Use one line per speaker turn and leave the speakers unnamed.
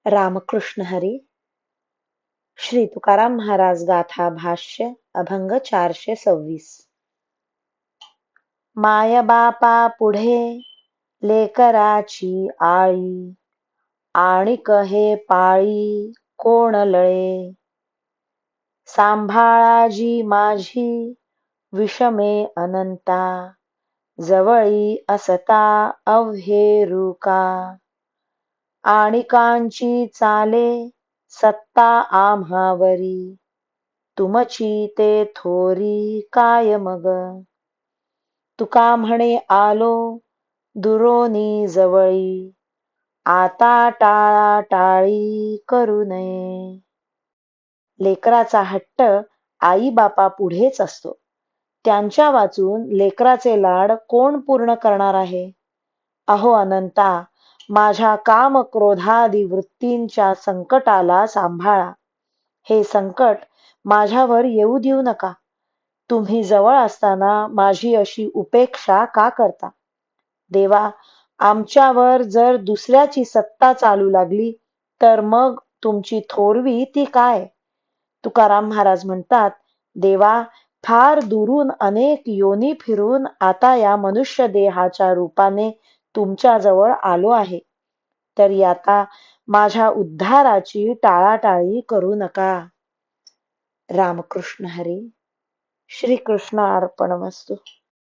रामकृष्ण हरी. श्री तुकाराम महाराज गाथा भाष्य अभंग 426. माय बापा पुढे लेकराची आळी, आणि कहे पाळी कोण लळे. सांभाळाजी माझी विषमे अनंता, जवळी असता अव्हेरुका. आणि कांची चाले सत्ता आम्हावरी, तुमची ते थोरी काय मग. तुका म्हणे आलो दुरोनी जवळी, आता टाळाटाळी करू नये. लेकराचा हट्ट आई बापा पुढेच असतो. त्यांच्या वाचून लेकराचे लाड कोण पूर्ण करणार आहे. अहो अनंता, माझ्या काम क्रोधादी वृत्तींच्या संकटाला सांभाळा. हे संकट माझ्यावर येऊ देऊ नका. तुम्ही जवळ असताना माझी अशी उपेक्षा का करता. देवा, आमच्यावर जर दुसऱ्याची सत्ता चालू लागली तर मग तुमची थोरवी ती काय. तुकाराम महाराज म्हणतात, देवा, फार दुरून अनेक योनी फिरून आता या मनुष्य देहाच्या रूपाने तुमच्याजवळ आलो आहे. तरी आता माझ्या उद्धाराची टाळाटाळी करू नका. रामकृष्ण हरी. श्री कृष्ण अर्पणमस्तु.